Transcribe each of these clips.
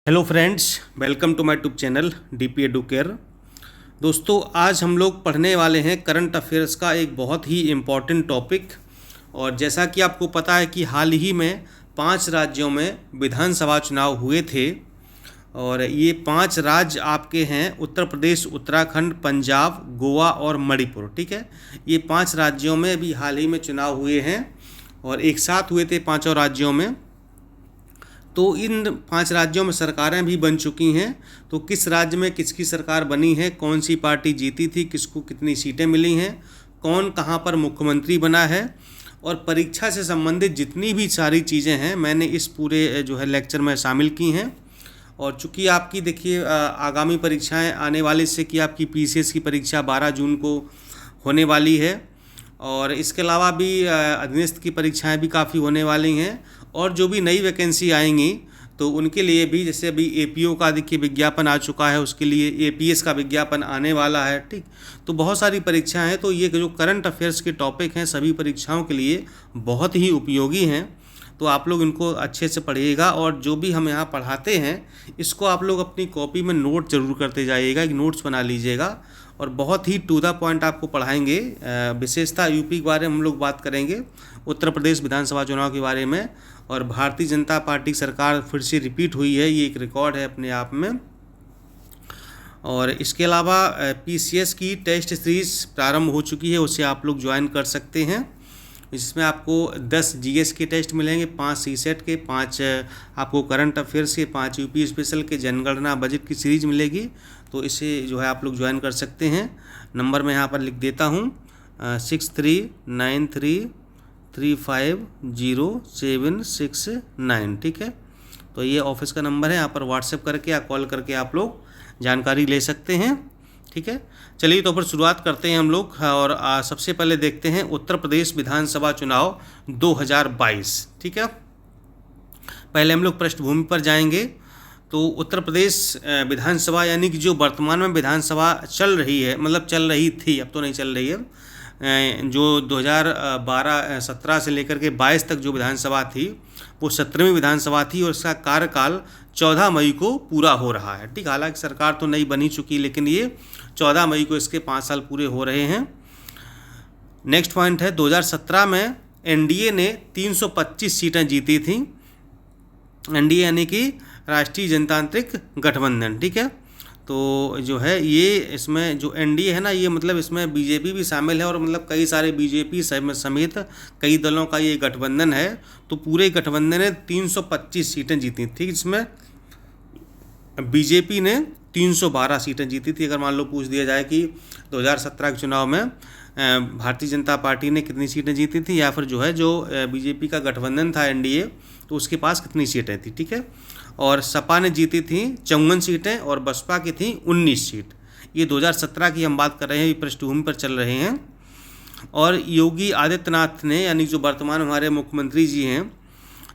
Hello friends, welcome to my YouTube channel DP Educare. दोस्तों, आज हम लोग पढ़ने वाले हैं करंट अफेयर्स का एक बहुत ही इम्पॉर्टेंट टॉपिक। और जैसा कि आपको पता है कि हाल ही में 5 राज्यों में विधानसभा चुनाव हुए थे और ये 5 राज्य आपके हैं उत्तर प्रदेश, उत्तराखंड, पंजाब, गोवा और मणिपुर। ठीक है, ये 5 राज्यों में अभी हाल ही में चुनाव हुए हैं और एक साथ हुए थे पाँचों राज्यों में। तो इन 5 राज्यों में सरकारें भी बन चुकी हैं। तो किस राज्य में किसकी सरकार बनी है, कौन सी पार्टी जीती थी, किसको कितनी सीटें मिली हैं, कौन कहां पर मुख्यमंत्री बना है और परीक्षा से संबंधित जितनी भी सारी चीज़ें हैं मैंने इस पूरे जो है लेक्चर में शामिल की हैं। और चूँकि आपकी देखिए आगामी परीक्षाएं आने वाली से कि आपकी पीसीएस की परीक्षा 12 जून को होने वाली है और इसके अलावा भी अधीनस्थ की परीक्षाएं भी काफ़ी होने वाली हैं और जो भी नई वैकेंसी आएंगी तो उनके लिए भी, जैसे अभी एपीओ का देखिए विज्ञापन आ चुका है, उसके लिए एपीएस का विज्ञापन आने वाला है। ठीक, तो बहुत सारी परीक्षाएं हैं। तो ये जो करंट अफेयर्स के टॉपिक हैं सभी परीक्षाओं के लिए बहुत ही उपयोगी हैं। तो आप लोग इनको अच्छे से पढ़िएगा और जो भी हम यहाँ पढ़ाते हैं इसको आप लोग अपनी कॉपी में नोट जरूर करते जाइएगा, एक नोट्स बना लीजिएगा और बहुत ही टू द पॉइंट आपको पढ़ाएंगे। विशेषता यूपी के बारे में हम लोग बात करेंगे, उत्तर प्रदेश विधानसभा चुनाव के बारे में, और भारतीय जनता पार्टी सरकार फिर से रिपीट हुई है, ये एक रिकॉर्ड है अपने आप में। और इसके अलावा पीसीएस की टेस्ट सीरीज प्रारंभ हो चुकी है, उसे आप लोग ज्वाइन कर सकते हैं। इसमें आपको 10 जीएस के टेस्ट मिलेंगे, 5 सीसेट के, 5 आपको करंट अफेयर्स के, 5 यूपी स्पेशल के, जनगणना बजट की सीरीज मिलेगी। तो इसे जो है आप लोग ज्वाइन कर सकते हैं। नंबर मैं यहाँ पर लिख देता हूँ 6393350769। ठीक है, तो ये ऑफिस का नंबर है, यहाँ पर व्हाट्सएप करके या कॉल करके आप लोग जानकारी ले सकते हैं। ठीक है, चलिए तो फिर शुरुआत करते हैं हम लोग और सबसे पहले देखते हैं उत्तर प्रदेश विधानसभा चुनाव 2022। ठीक है, पहले हम लोग पृष्ठभूमि पर जाएंगे। तो उत्तर प्रदेश विधानसभा यानी कि जो वर्तमान में विधानसभा चल रही है, मतलब चल रही थी, अब तो नहीं चल रही है, जो 2017 से लेकर के 22 तक जो विधानसभा थी वो 17वीं विधानसभा थी और इसका कार्यकाल 14 मई को पूरा हो रहा है। ठीक, हालांकि सरकार तो नई बनी चुकी लेकिन ये 14 मई को इसके 5 साल पूरे हो रहे हैं। नेक्स्ट पॉइंट है 2017 में एनडीए ने 325 सीटें जीती थी। एनडीए यानी कि राष्ट्रीय जनतांत्रिक गठबंधन। ठीक है, तो जो है ये इसमें जो एनडीए है ना, ये मतलब इसमें बीजेपी भी शामिल है और मतलब कई सारे बीजेपी समेत कई दलों का ये गठबंधन है। तो पूरे गठबंधन ने 325 सीटें जीती थी, इसमें बीजेपी ने 312 सीटें जीती थी। अगर मान लो पूछ दिया जाए कि 2017 के चुनाव में भारतीय जनता पार्टी ने कितनी सीटें जीती थी या फिर जो है जो बीजेपी का गठबंधन था एनडीए, तो उसके पास कितनी सीटें थी। ठीक है, और सपा ने जीती थी 54 सीटें और बसपा की थी 19 सीट। ये 2017 की हम बात कर रहे हैं, ये पृष्ठभूमि पर चल रहे हैं। और योगी आदित्यनाथ ने, यानी जो वर्तमान हमारे मुख्यमंत्री जी हैं,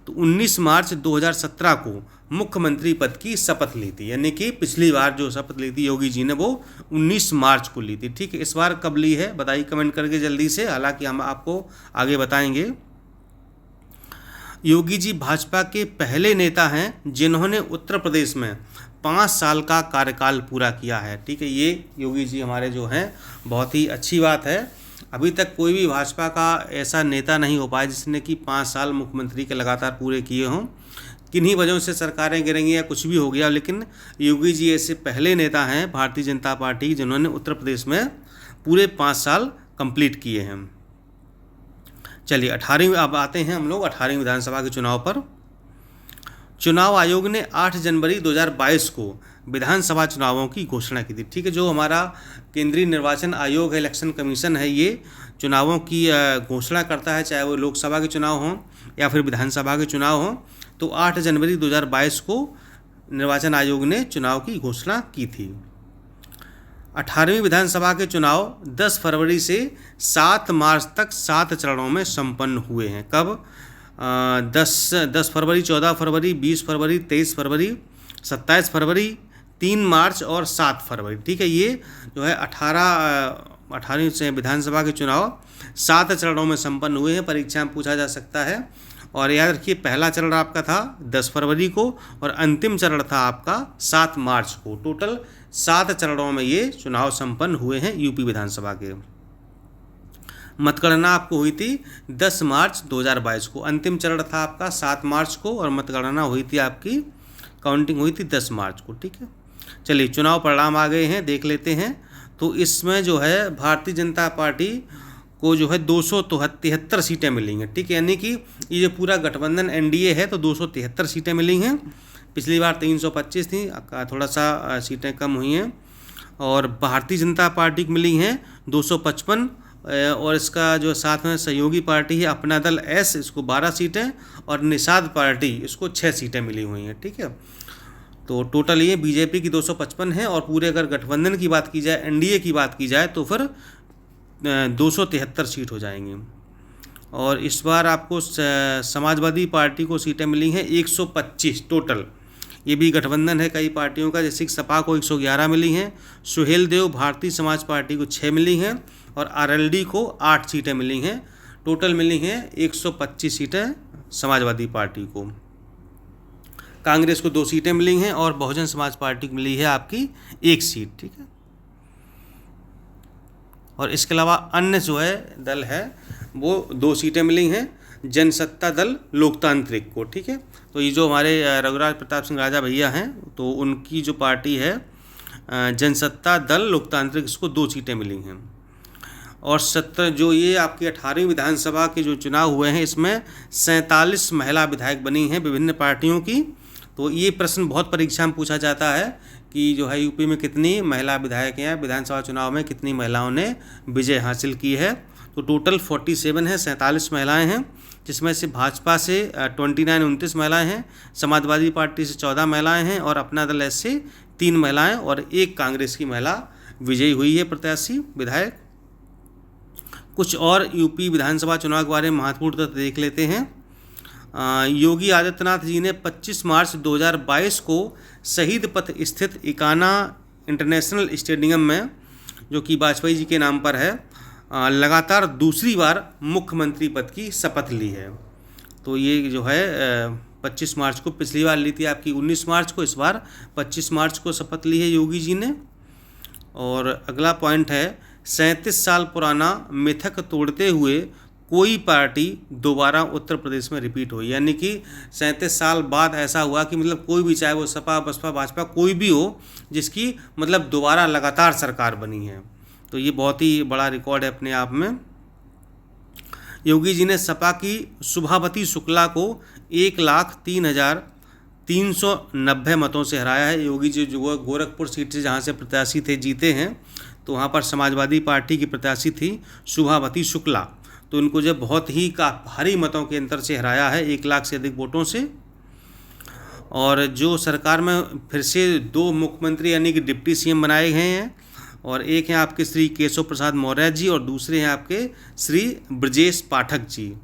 तो 19 मार्च 2017 को मुख्यमंत्री पद की शपथ ली थी। यानी कि पिछली बार जो शपथ ली थी योगी जी ने वो 19 मार्च को ली थी। ठीक है, इस बार कब ली है बताइए कमेंट करके जल्दी से, हालांकि हम आपको आगे बताएंगे। योगी जी भाजपा के पहले नेता हैं जिन्होंने उत्तर प्रदेश में 5 साल का कार्यकाल पूरा किया है। ठीक है, ये योगी जी हमारे जो हैं, बहुत ही अच्छी बात है। अभी तक कोई भी भाजपा का ऐसा नेता नहीं हो पाया जिसने कि 5 साल मुख्यमंत्री के लगातार पूरे किए हों। किन्हीं वजहों से सरकारें गिरेंगी या कुछ भी हो गया, लेकिन योगी जी ऐसे पहले नेता हैं भारतीय जनता पार्टी जिन्होंने उत्तर प्रदेश में पूरे 5 साल कंप्लीट किए हैं। चलिए 18वीं अब आते हैं हम लोग 18वीं विधानसभा के चुनाव पर। चुनाव आयोग ने 8 जनवरी 2022 को विधानसभा चुनावों की घोषणा की थी। ठीक है, जो हमारा केंद्रीय निर्वाचन आयोग है, इलेक्शन कमीशन है, ये चुनावों की घोषणा करता है, चाहे वो लोकसभा के चुनाव हों या फिर विधानसभा के चुनाव हों। तो 8 जनवरी 2022 को निर्वाचन आयोग ने चुनाव की घोषणा की थी। 18वीं विधानसभा के चुनाव 10 फरवरी से 7 मार्च तक 7 चरणों में संपन्न हुए हैं। कब? 10 फरवरी, 14 फरवरी, 20 फरवरी, 23 फरवरी, 27 फरवरी, 3 मार्च और 7 फरवरी। ठीक है, ये जो है 18वीं विधानसभा के चुनाव 7 चरणों में संपन्न हुए हैं। परीक्षा में पूछा जा सकता है। और याद रखिए पहला चरण आपका था 10 फरवरी को और अंतिम चरण था आपका 7 मार्च को। टोटल 7 चरणों में ये चुनाव संपन्न हुए हैं यूपी विधानसभा के। मतगणना आपको हुई थी 10 मार्च 2022 को। अंतिम चरण था आपका 7 मार्च को और मतगणना हुई थी आपकी, काउंटिंग हुई थी 10 मार्च को। ठीक है, चलिए चुनाव परिणाम आ गए हैं, देख लेते हैं। तो इसमें जो है भारतीय जनता पार्टी को जो है 273 सीटें मिली हैं। ठीक है, यानी कि ये जो पूरा गठबंधन एनडीए है तो 273 सीटें मिली हैं। पिछली बार 325 थी, थोड़ा सा सीटें कम हुई हैं। और भारतीय जनता पार्टी को मिली हैं 255 और इसका जो साथ में सहयोगी पार्टी है अपना दल एस, इसको 12 सीटें और निषाद पार्टी इसको 6 सीटें मिली हुई हैं। ठीक है, तो टोटल ये बीजेपी की 255 है और पूरे अगर गठबंधन की बात की जाए, एनडीए की बात की जाए तो फिर 273 सीट हो जाएंगी। और इस बार आपको समाजवादी पार्टी को सीटें मिली हैं 125 टोटल। ये भी गठबंधन है कई पार्टियों का, जैसे कि सपा को 111 मिली हैं, सुहेल देव भारतीय समाज पार्टी को 6 मिली हैं और आरएलडी को 8 सीटें मिली हैं। टोटल मिली हैं 125 सीटें समाजवादी पार्टी को। कांग्रेस को 2 सीटें मिली हैं और बहुजन समाज पार्टी को मिली है आपकी 1 सीट। ठीक है, और इसके अलावा अन्य जो है दल है वो 2 सीटें मिली हैं जनसत्ता दल लोकतांत्रिक को। ठीक है, तो ये जो हमारे रघुराज प्रताप सिंह राजा भैया हैं तो उनकी जो पार्टी है जनसत्ता दल लोकतांत्रिक, इसको 2 सीटें मिली हैं। और 70 जो ये आपकी 18वीं विधानसभा के जो चुनाव हुए हैं इसमें 47 महिला विधायक बनी हैं विभिन्न पार्टियों की। तो ये प्रश्न बहुत परीक्षा में पूछा जाता है कि जो है यूपी में कितनी महिला विधायक हैं, विधानसभा चुनाव में कितनी महिलाओं ने विजय हासिल की है। तो टोटल 47 है, 47 महिलाएं हैं, जिसमें से भाजपा से 29 महिलाएं हैं, समाजवादी पार्टी से 14 महिलाएं हैं और अपना दल एस से 3 महिलाएं और 1 कांग्रेस की महिला विजयी हुई है प्रत्याशी विधायक। कुछ और यूपी विधानसभा चुनाव के बारे में महत्वपूर्ण तथ्य देख लेते हैं। योगी आदित्यनाथ जी ने 25 मार्च 2022 को शहीद पथ स्थित इकाना इंटरनेशनल स्टेडियम में, जो कि वाजपेयी जी के नाम पर है, लगातार दूसरी बार मुख्यमंत्री पद की शपथ ली है। तो ये जो है 25 मार्च को, पिछली बार ली थी आपकी 19 मार्च को, इस बार 25 मार्च को शपथ ली है योगी जी ने। और अगला पॉइंट है 37 साल पुराना मिथक तोड़ते हुए कोई पार्टी दोबारा उत्तर प्रदेश में रिपीट हुई। यानी कि 37 साल बाद ऐसा हुआ कि मतलब कोई भी, चाहे वो सपा बसपा भाजपा कोई भी हो, जिसकी मतलब दोबारा लगातार सरकार बनी है। तो ये बहुत ही बड़ा रिकॉर्ड है अपने आप में। योगी जी ने सपा की शुभावती शुक्ला को 1,03,390 मतों से हराया है। योगी जी जो गोरखपुर सीट से जहाँ से प्रत्याशी थे जीते हैं, तो वहाँ पर समाजवादी पार्टी की प्रत्याशी थी शुभावती शुक्ला, तो उनको जो बहुत ही भारी मतों के अंतर से हराया है, 1 लाख से अधिक वोटों से। और जो सरकार में फिर से 2 मुख्यमंत्री यानी कि डिप्टी सीएम बनाए गए हैं, और एक हैं आपके श्री केशव प्रसाद मौर्य जी और दूसरे हैं आपके श्री ब्रजेश पाठक जी।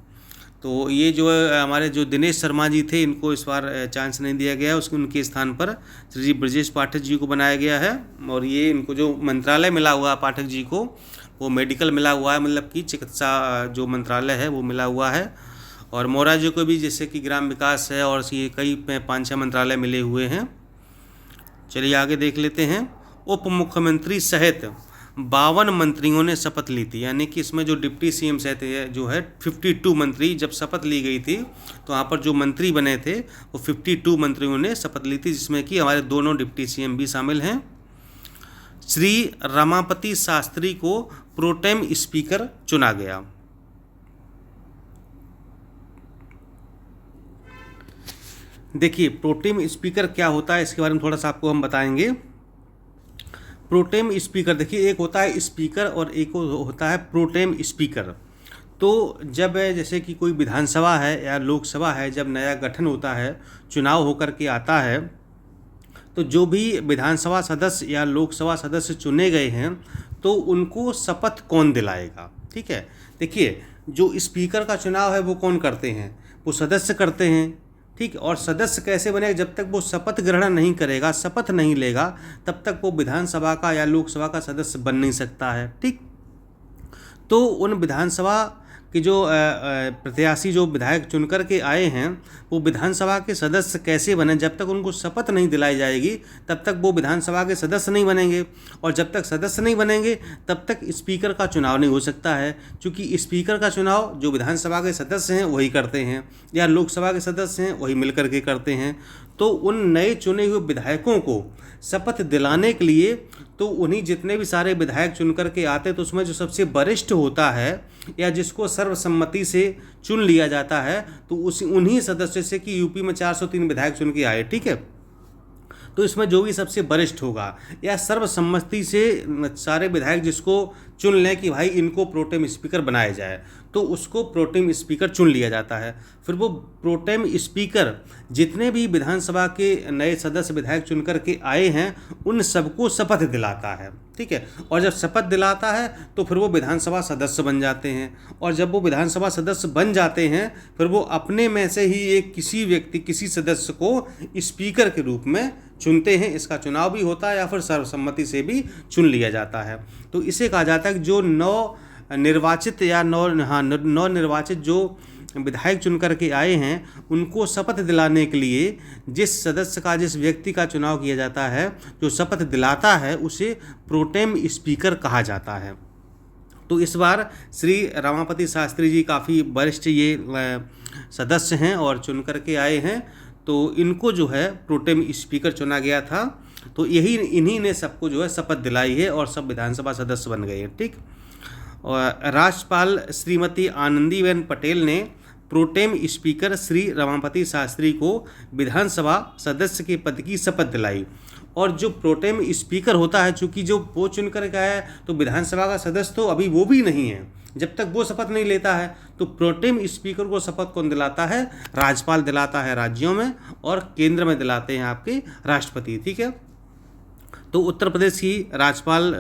तो ये जो हमारे जो दिनेश शर्मा जी थे, इनको इस बार चांस नहीं दिया गया, उनके स्थान पर श्री ब्रजेश पाठक जी को बनाया गया है। और ये इनको जो मंत्रालय मिला हुआ पाठक जी को, वो मेडिकल मिला हुआ है, मतलब कि चिकित्सा जो मंत्रालय है वो मिला हुआ है। और मौर्य जी को भी जैसे कि ग्राम विकास है और ये कई 5-6 मंत्रालय मिले हुए हैं। चलिए आगे देख लेते हैं। उप मुख्यमंत्री सहित 52 मंत्रियों ने शपथ ली थी। यानी कि इसमें जो डिप्टी सीएम थे जो है 52 मंत्री, जब शपथ ली गई थी तो वहाँ पर जो मंत्री बने थे वो 52 मंत्रियों ने शपथ ली थी, जिसमें कि हमारे दोनों डिप्टी सीएम भी शामिल हैं। श्री रमापति शास्त्री को प्रोटेम स्पीकर चुना गया। देखिए प्रोटेम स्पीकर क्या होता है, इसके बारे में थोड़ा सा आपको हम बताएंगे। प्रोटेम स्पीकर, देखिए एक होता है स्पीकर और एक होता है प्रोटेम स्पीकर। तो जब जैसे कि कोई विधानसभा है या लोकसभा है, जब नया गठन होता है, चुनाव होकर के आता है, तो जो भी विधानसभा सदस्य या लोकसभा सदस्य चुने गए हैं तो उनको शपथ कौन दिलाएगा। ठीक है, देखिए जो स्पीकर का चुनाव है वो कौन करते हैं, वो सदस्य करते हैं। ठीक, और सदस्य कैसे बनेगा, जब तक वो शपथ ग्रहण नहीं करेगा, शपथ नहीं लेगा, तब तक वो विधानसभा का या लोकसभा का सदस्य बन नहीं सकता है। ठीक, तो उन विधानसभा कि जो प्रत्याशी जो विधायक चुन कर के आए हैं वो विधानसभा के सदस्य कैसे बने। जब तक उनको शपथ नहीं दिलाई जाएगी तब तक वो विधानसभा के सदस्य नहीं बनेंगे, और जब तक सदस्य नहीं बनेंगे तब तक स्पीकर का चुनाव नहीं हो सकता है, क्योंकि स्पीकर का चुनाव जो विधानसभा के सदस्य हैं वही करते हैं या लोकसभा के सदस्य हैं वही मिलकर के करते हैं। तो उन नए चुने हुए विधायकों को शपथ दिलाने के लिए तो उन्हीं जितने भी सारे विधायक चुन कर के आते तो उसमें जो सबसे वरिष्ठ होता है या जिसको सर्वसम्मति से चुन लिया जाता है तो उन्हीं सदस्य से कि यूपी में 403 विधायक चुन के आए, ठीक है, तो इसमें जो भी सबसे वरिष्ठ होगा या सर्वसम्मति से सारे विधायक जिसको चुन लें कि भाई इनको प्रोटेम स्पीकर बनाया जाए तो उसको प्रोटेम स्पीकर चुन लिया जाता है। फिर वो प्रोटेम स्पीकर जितने भी विधानसभा के नए सदस्य विधायक चुन कर के आए हैं उन सबको शपथ दिलाता है, ठीक है, और जब शपथ दिलाता है तो फिर वो विधानसभा सदस्य बन जाते हैं, और जब वो विधानसभा सदस्य बन जाते हैं फिर वो अपने में से ही एक किसी व्यक्ति किसी सदस्य को स्पीकर के रूप में चुनते हैं। इसका चुनाव भी होता है या फिर सर्वसम्मति से भी चुन लिया जाता है। तो इसे कहा जाता है कि जो नवनिर्वाचित या नवनिर्वाचित जो विधायक चुन कर के आए हैं उनको शपथ दिलाने के लिए जिस सदस्य का जिस व्यक्ति का चुनाव किया जाता है जो शपथ दिलाता है उसे प्रोटेम स्पीकर कहा जाता है। तो इस बार श्री रमापति शास्त्री जी काफ़ी वरिष्ठ ये सदस्य हैं और चुन कर के आए हैं, तो इनको जो है प्रोटेम स्पीकर चुना गया था। तो इन्हीं ने सबको जो है शपथ दिलाई है और सब विधानसभा सदस्य बन गए हैं, ठीक। और राज्यपाल श्रीमती आनंदीबेन पटेल ने प्रोटेम स्पीकर श्री रमापति शास्त्री को विधानसभा सदस्य के पद की शपथ दिलाई। और जो प्रोटेम स्पीकर होता है, चूँकि जो वो चुन कर गया है तो विधानसभा का सदस्य तो अभी वो भी नहीं है, जब तक वो शपथ नहीं लेता है तो प्रोटेम स्पीकर को शपथ कौन दिलाता है? राज्यपाल दिलाता है राज्यों में, और केंद्र में दिलाते हैं आपके राष्ट्रपति, ठीक है। तो उत्तर प्रदेश की राज्यपाल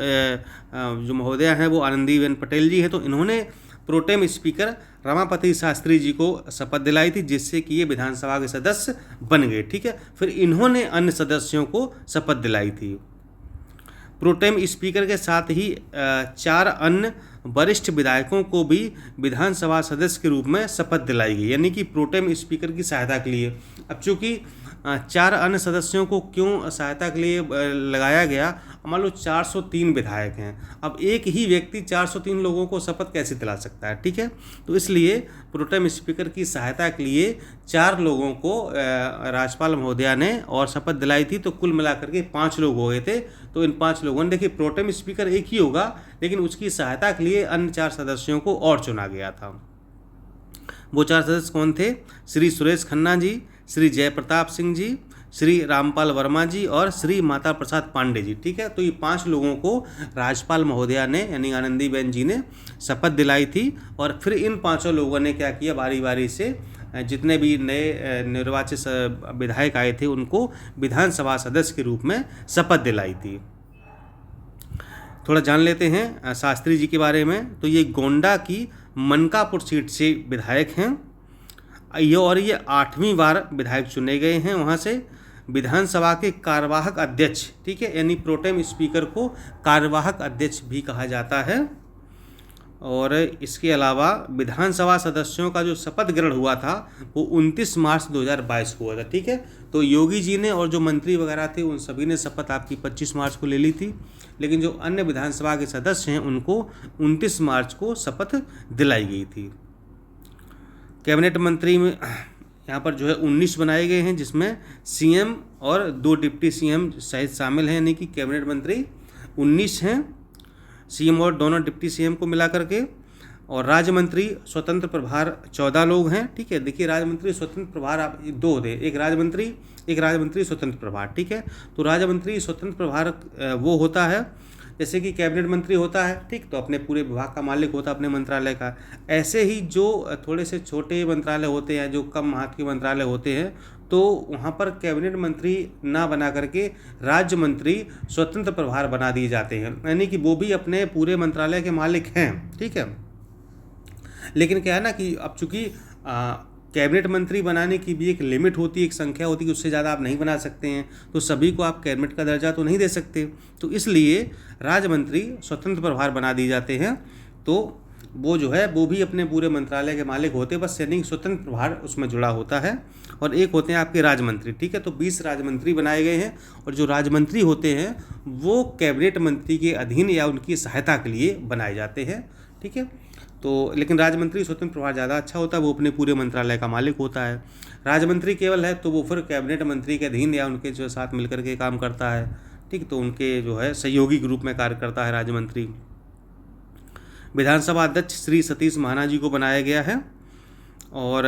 जो महोदया हैं वो आनंदीबेन पटेल जी हैं, तो इन्होंने प्रोटेम स्पीकर रमापति शास्त्री जी को शपथ दिलाई थी जिससे कि ये विधानसभा के सदस्य बन गए, ठीक है। फिर इन्होंने अन्य सदस्यों को शपथ दिलाई थी। प्रोटेम स्पीकर के साथ ही 4 अन्य वरिष्ठ विधायकों को भी विधानसभा सदस्य के रूप में शपथ दिलाई गई, यानी कि प्रोटेम स्पीकर की सहायता के लिए। अब चूँकि 4 अन्य सदस्यों को क्यों सहायता के लिए लगाया गया, मान लो 403 विधायक हैं, अब एक ही व्यक्ति 403 लोगों को शपथ कैसे दिला सकता है, ठीक है। तो इसलिए प्रोटेम स्पीकर की सहायता के लिए 4 लोगों को राज्यपाल महोदया ने और शपथ दिलाई थी, तो कुल मिलाकर के 5 लोग हो गए थे। तो इन 5 लोगों ने, देखिए प्रोटेम स्पीकर एक ही होगा लेकिन उसकी सहायता के लिए अन्य 4 सदस्यों को और चुना गया था। वो 4 सदस्य कौन थे? श्री सुरेश खन्ना जी, श्री जयप्रताप सिंह जी, श्री रामपाल वर्मा जी और श्री माता प्रसाद पांडे जी, ठीक है। तो ये 5 लोगों को राज्यपाल महोदया ने यानी आनंदीबेन जी ने शपथ दिलाई थी, और फिर इन 5 लोगों ने क्या किया, बारी बारी से जितने भी नए निर्वाचित विधायक आए थे उनको विधानसभा सदस्य के रूप में शपथ दिलाई थी। थोड़ा जान लेते हैं शास्त्री जी के बारे में। तो ये गोंडा की मनकापुर सीट से विधायक हैं ये 8वीं बार विधायक चुने गए हैं वहाँ से। विधानसभा के कार्यवाहक अध्यक्ष, ठीक है, यानी प्रोटेम स्पीकर को कार्यवाहक अध्यक्ष भी कहा जाता है। और इसके अलावा विधानसभा सदस्यों का जो शपथ ग्रहण हुआ था वो 29 मार्च 2022 को हुआ था, ठीक है। तो योगी जी ने और जो मंत्री वगैरह थे उन सभी ने शपथ आपकी 25 मार्च को ले ली थी, लेकिन जो अन्य विधानसभा के सदस्य हैं उनको 29 मार्च को शपथ दिलाई गई थी। कैबिनेट मंत्री में यहाँ पर जो है 19 बनाए गए हैं, जिसमें सीएम और 2 डिप्टी सीएम सहित शामिल हैं, यानी कि कैबिनेट मंत्री 19 हैं, सीएम और दोनों डिप्टी सीएम को मिला करके। और राज्य मंत्री स्वतंत्र प्रभार 14 लोग हैं, ठीक है। देखिए राज्य मंत्री स्वतंत्र प्रभार आप 2 होते हैं, एक राज्य मंत्री स्वतंत्र प्रभार, ठीक है। तो राज्य मंत्री स्वतंत्र प्रभार वो होता है जैसे कि कैबिनेट मंत्री होता है, ठीक, तो अपने पूरे विभाग का मालिक होता है अपने मंत्रालय का। ऐसे ही जो थोड़े से छोटे मंत्रालय होते हैं, जो कम हाथ के मंत्रालय होते हैं, तो वहाँ पर कैबिनेट मंत्री ना बना करके राज्य मंत्री स्वतंत्र प्रभार बना दिए जाते हैं, यानी कि वो भी अपने पूरे मंत्रालय के मालिक हैं, ठीक है। लेकिन क्या है ना कि अब चूँकि कैबिनेट मंत्री बनाने की भी एक लिमिट होती है, एक संख्या होती है, उससे ज़्यादा आप नहीं बना सकते हैं, तो सभी को आप कैबिनेट का दर्जा तो नहीं दे सकते, तो इसलिए राज्य मंत्री स्वतंत्र प्रभार बना दिए जाते हैं। तो वो जो है वो भी अपने पूरे मंत्रालय के मालिक होते हैं, बस सैनिक स्वतंत्र प्रभार उसमें जुड़ा होता है। और एक होते हैं आपके राज्यमंत्री, ठीक है। तो 20 राज्यमंत्री बनाए गए हैं, और जो राज्यमंत्री होते हैं वो कैबिनेट मंत्री के अधीन या उनकी सहायता के लिए बनाए जाते हैं, ठीक है। तो लेकिन राज्यमंत्री स्वतंत्र प्रभार ज़्यादा अच्छा होता है, वो अपने पूरे मंत्रालय का मालिक होता है। राज्यमंत्री केवल है तो वो फिर कैबिनेट मंत्री के अधीन या उनके जो साथ मिलकर के काम करता है, ठीक। तो उनके जो है सहयोगी के रूप में कार्य करता है राज्यमंत्री। विधानसभा अध्यक्ष श्री सतीश महाना जी को बनाया गया है। और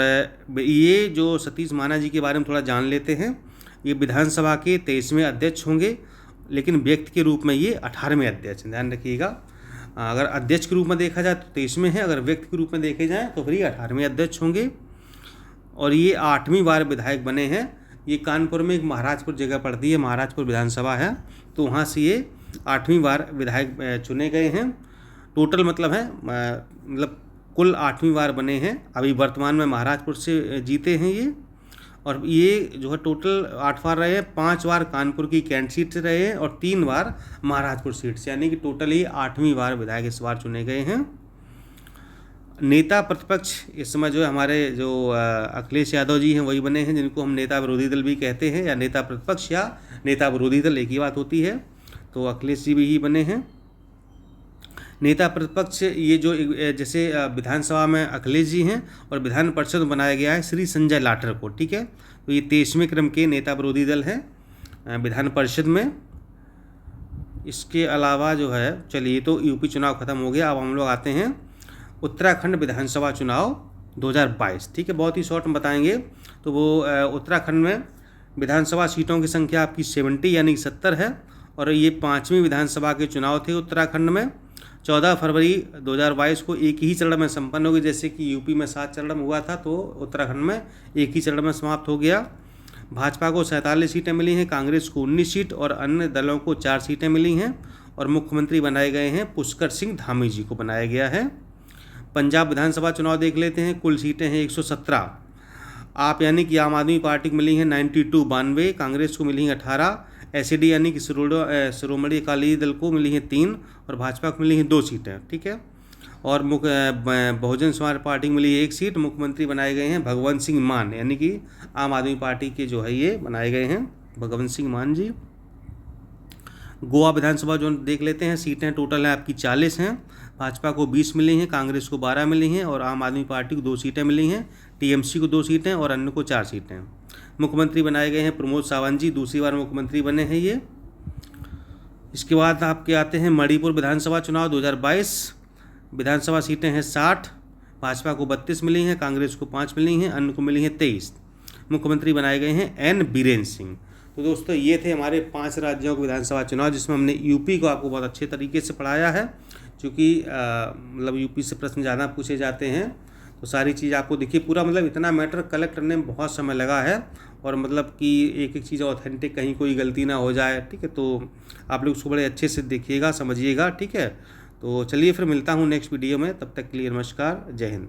ये जो सतीश महाना जी के बारे में थोड़ा जान लेते हैं। ये विधानसभा के 23वें अध्यक्ष होंगे, लेकिन व्यक्ति के रूप में ये 18वें अध्यक्ष, ध्यान रखिएगा। अगर अध्यक्ष के रूप में देखा जाए तो 23वें हैं, अगर व्यक्ति के रूप में देखे जाए तो फिर ये 18वें अध्यक्ष होंगे। और ये 8वीं बार विधायक बने हैं। ये कानपुर में एक महाराजपुर जगह पड़ती है, महाराजपुर विधानसभा है, तो वहाँ से ये 8वीं बार विधायक चुने गए हैं। टोटल मतलब है मतलब कुल 8वीं बार बने हैं। अभी वर्तमान में महाराजपुर से जीते हैं ये। और ये जो है टोटल 8 बार रहे हैं, 5 बार कानपुर की कैंट सीट से रहे हैं और 3 बार महाराजपुर सीट से, यानी कि टोटल ही 8वीं बार विधायक इस बार चुने गए हैं। नेता प्रतिपक्ष इस समय जो है हमारे जो अखिलेश यादव जी हैं वही बने हैं, जिनको हम नेता विरोधी दल भी कहते हैं, या नेता प्रतिपक्ष या नेता विरोधी दल एक ही बात होती है। तो अखिलेश जी भी ही बने हैं नेता प्रतिपक्ष। ये जो जैसे विधानसभा में अखिलेश जी हैं और विधान परिषद में बनाया गया है श्री संजय लाटर को, ठीक है। तो ये 23वें क्रम के नेता विरोधी दल हैं विधान परिषद में। इसके अलावा जो है, चलिए तो यूपी चुनाव खत्म हो गया, अब हम लोग आते हैं उत्तराखंड विधानसभा चुनाव 2022, ठीक है। बहुत ही शॉर्ट में बताएंगे। तो वो उत्तराखंड में विधानसभा सीटों की संख्या आपकी 70 यानी 70 है। और ये 5वीं विधानसभा के चुनाव थे उत्तराखंड में। 14 फरवरी 2022 को एक ही चरण में संपन्न हो गई, जैसे कि यूपी में 7 चरण में हुआ था, तो उत्तराखंड में एक ही चरण में समाप्त हो गया। भाजपा को 47 सीटें मिली हैं, कांग्रेस को 19 सीट और अन्य दलों को 4 सीटें मिली हैं। और मुख्यमंत्री बनाए गए हैं पुष्कर सिंह धामी जी को बनाया गया है। पंजाब विधानसभा चुनाव देख लेते हैं। कुल सीटें हैं 117। आप यानी कि आम आदमी पार्टी को मिली हैं 92, कांग्रेस को मिली हैं 18, एसईडी यानी कि शिरोमणि अकाली दल को मिली हैं 3 और भाजपा को मिली हैं 2 सीटें, ठीक है। और बहुजन समाज पार्टी को मिली 1 सीट। मुख्यमंत्री बनाए गए हैं भगवंत सिंह मान, यानी कि आम आदमी पार्टी के जो है ये बनाए गए हैं भगवंत सिंह मान जी। गोवा विधानसभा जो देख लेते हैं, सीटें टोटल है आपकी 40 हैं। भाजपा को 20 मिली हैं, कांग्रेस को 12 मिली हैं और आम आदमी पार्टी को 2 सीटें मिली हैं, टीएमसी को 2 सीटें और अन्य को 4 सीटें। मुख्यमंत्री बनाए गए हैं प्रमोद सावंत जी, दूसरी बार मुख्यमंत्री बने हैं ये। इसके बाद आपके आते हैं मणिपुर विधानसभा चुनाव 2022। विधानसभा सीटें हैं 60, भाजपा को 32 मिली हैं, कांग्रेस को 5 मिली हैं, अन्य को मिली हैं 23। मुख्यमंत्री बनाए गए हैं एन बीरेन सिंह। तो दोस्तों ये थे हमारे 5 राज्यों के विधानसभा चुनाव, जिसमें हमने यूपी को आपको बहुत अच्छे तरीके से पढ़ाया है, क्योंकि मतलब यूपी से प्रश्न ज़्यादा पूछे जाते हैं। तो सारी चीज़ आपको देखिए, पूरा मतलब इतना मैटर कलेक्ट करने में बहुत समय लगा है, और मतलब कि एक एक चीज़ ऑथेंटिक, कहीं कोई गलती ना हो जाए, ठीक है। तो आप लोग उसको बड़े अच्छे से देखिएगा, समझिएगा, ठीक है। तो चलिए फिर मिलता हूँ नेक्स्ट वीडियो में, तब तक के लिए नमस्कार, जय हिंद।